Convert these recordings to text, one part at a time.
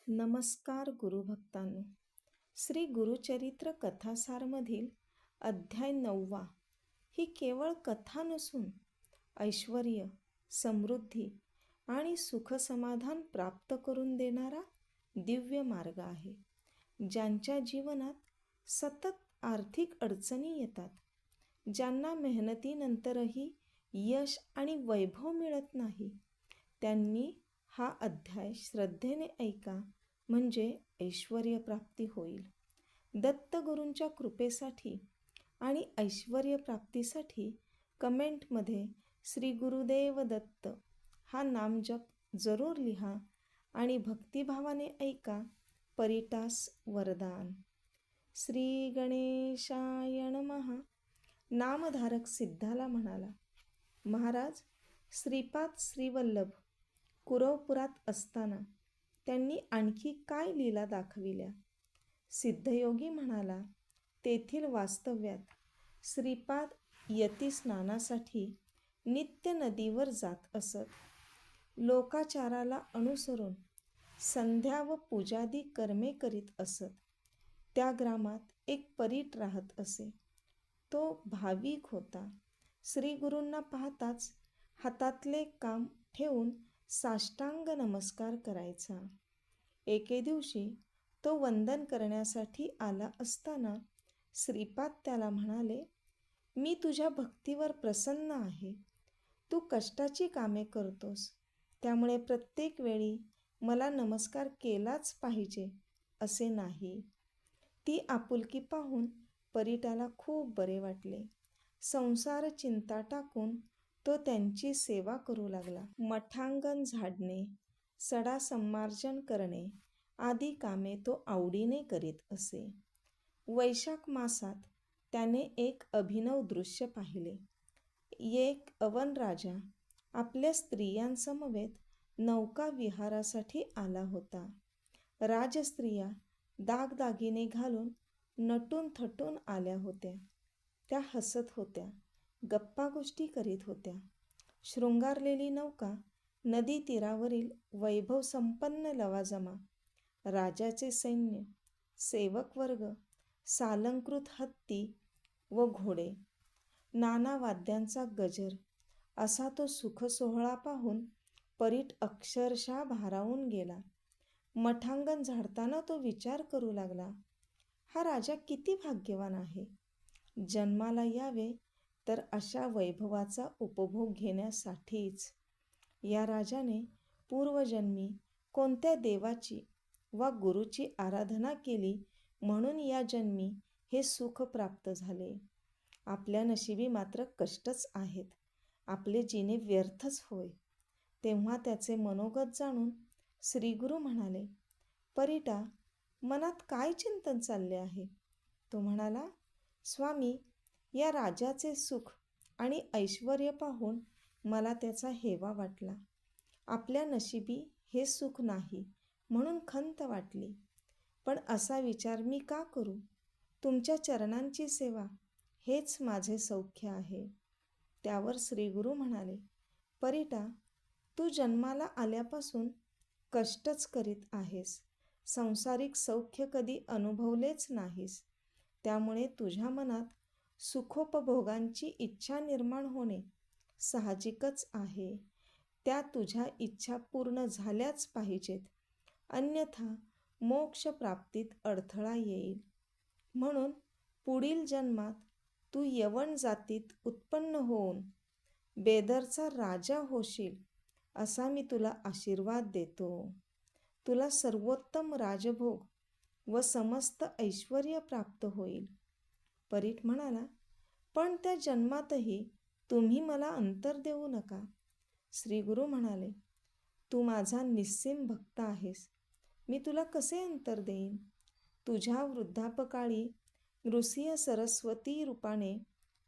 नमस्कार गुरुभक्तांनो. श्री गुरुचरित्र कथासारमधील अध्याय 9 ही केवळ कथा नसून ऐश्वर, समृद्धी आणि सुखसमाधान प्राप्त करून देणारा दिव्य मार्ग आहे. ज्यांच्या जीवनात सतत आर्थिक अडचणी येतात, ज्यांना मेहनतीनंतरही यश आणि वैभव मिळत नाही, त्यांनी हा अध्याय श्रद्धेने ऐका, म्हणजे ऐश्वर्य प्राप्ती होईल. दत्तगुरूंच्या कृपेसाठी आणि ऐश्वर्य प्राप्तीसाठी कमेंटमध्ये श्री गुरुदेव दत्त हा नामजप जरूर लिहा आणि भक्तिभावाने ऐका. परिटास वरदान. श्री गणेशाय नमः. नामधारक सिद्धाला म्हणाला, महाराज, श्रीपाद श्रीवल्लभ कुरवपुरात असताना त्यांनी आणखी काय लीला दाखविल्या? सिद्धयोगी म्हणाला, तेथील वास्तव्यात श्रीपाद यती स्नानासाठी नित्य नदीवर जात असत. लोकाचाराला अनुसरून संध्या व पूजादी कर्मे करीत असत. त्या ग्रामात एक परीट राहत असे. तो भाविक होता. श्री गुरूंना पाहताच हातातले काम ठेवून साष्टांग नमस्कार करायचा. एके दिवशी तो वंदन करण्यासाठी आला असताना श्रीपाद त्याला म्हणाले, मी तुझ्या भक्तीवर प्रसन्न आहे. तू कष्टाची कामे करतोस, त्यामुळे प्रत्येक वेळी मला नमस्कार केलाच पाहिजे असे नाही. ती आपुलकी पाहून परीटाला खूप बरे वाटले. संसार चिंता टाकून तो त्यांची सेवा करू लागला. मठांगण झाडणे, सडा संमार्जन करणे आदी कामे तो आवडीने करीत असे. वैशाख मासात त्याने एक अभिनव दृश्य पाहिले. एक अवन राजा आपल्या स्त्रियांसमवेत नौका विहारासाठी आला होता. राजस्त्रिया दागदागिने घालून नटून थटून आल्या होत्या. त्या हसत होत्या, गप्पा गोष्टी करीत होत्या. शृंगारलेली नौका नदी तीरावरील वैभव संपन्न लवाजमा, राजाचे सैन्य, सेवक वर्ग, सालंकृत हत्ती व घोडे, नाना वाद्यांचा गजर असा तो सुखसोहळा पाहून परीट अक्षरशः भारावून गेला. मठांगण झाडताना तो विचार करू लागला, हा राजा किती भाग्यवान आहे. जन्माला यावे तर अशा वैभवाचा उपभोग घेण्यासाठीच. या राजाने पूर्वजन्मी कोणत्या देवाची वा गुरुची आराधना केली म्हणून या जन्मी हे सुख प्राप्त झाले. आपल्या नशिबी मात्र कष्टच आहेत. आपले जीने व्यर्थच होय. तेव्हा त्याचे मनोगत जाणून श्रीगुरू म्हणाले, परीटा, मनात काय चिंतन चालले आहे? तो म्हणाला, स्वामी, या राजाचे सुख आणि ऐश्वर्य पाहून मला त्याचा हेवा वाटला. आपल्या नशिबी हे सुख नाही म्हणून खंत वाटली. पण असा विचार मी का करू? तुमच्या चरणांची सेवा हेच माझे सौख्य आहे. त्यावर श्रीगुरू म्हणाले, परीटा, तू जन्माला आल्यापासून कष्टच करीत आहेस. सांसारिक सौख्य कधी अनुभवलेच नाहीस. त्यामुळे तुझ्या मनात सुखोपभोगांची इच्छा निर्माण होणे साहजिकच आहे. त्या तुझ्या इच्छा पूर्ण झाल्याच पाहिजेत, अन्यथा मोक्षप्राप्तीत अडथळा येईल. म्हणून पुढील जन्मात तू यवन जातीत उत्पन्न होऊन बेदरचा राजा होशील असा मी तुला आशीर्वाद देतो. तुला सर्वोत्तम राजभोग व समस्त ऐश्वर्य प्राप्त होईल. परीट म्हणाला, पण त्या जन्मातही तुम्ही मला अंतर देऊ नका. श्रीगुरू म्हणाले, तू माझा निस्सीम भक्त आहेस. मी तुला कसे अंतर देईन? तुझ्या वृद्धापकाळी ऋषीय सरस्वती रूपाने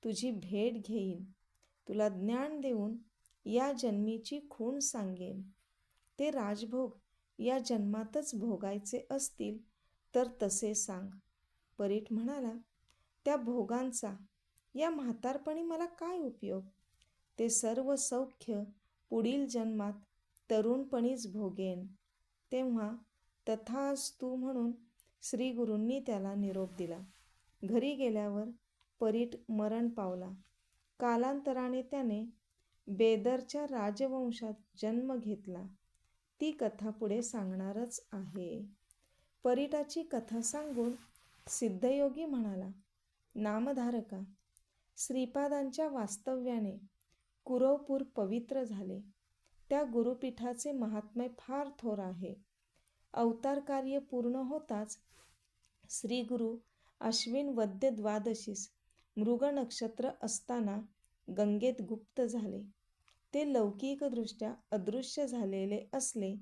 तुझी भेट घेईन. तुला ज्ञान देऊन या जन्मीची खूण सांगेन. ते राजभोग या जन्मातच भोगायचे असतील तर तसे सांग. परीट म्हणाला, त्या भोगांचा या म्हातारपणी मला काय उपयोग? ते सर्व सौख्य पुढील जन्मात तरुणपणीच भोगेन. तेव्हा तथास्तु म्हणून श्री गुरूंनी त्याला निरोप दिला. घरी गेल्यावर परीट मरण पावला. कालांतराने त्याने बेदरच्या राजवंशात जन्म घेतला. ती कथा पुढे सांगणारच आहे. परीटाची कथा सांगून सिद्धयोगी म्हणाला, नामधारका, श्रीपादांच्या वास्तव्याने कुरवपूर पवित्र झाले. त्या गुरुपीठाचे महात्म्य फार थोर आहे. अवतार कार्य पूर्ण होताच श्री गुरु अश्विन वद्य द्वादशीस मृग नक्षत्र असताना गंगेत गुप्त झाले. ते लौकिकदृष्ट्या अदृश्य झालेले असले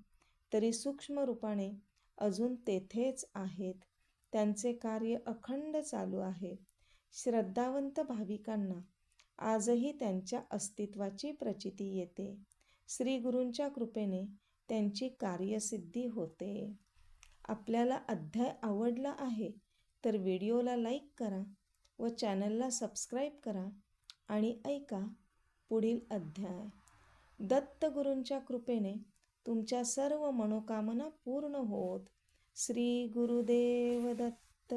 तरी सूक्ष्म रूपाने अजून तेथेच आहेत. त्यांचे कार्य अखंड चालू आहे. श्रद्धावंत भाविकांना आजही त्यांच्या अस्तित्वाची प्रचिती येते. श्री गुरूंच्या कृपेने त्यांची कार्यसिद्धी होते. आपल्याला अध्याय आवडला आहे तर व्हिडिओला लाईक करा व चॅनलला सबस्क्राईब करा आणि ऐका पुढील अध्याय. दत्तगुरूंच्या कृपेने तुमच्या सर्व मनोकामना पूर्ण होत. श्री गुरुदेव दत्त.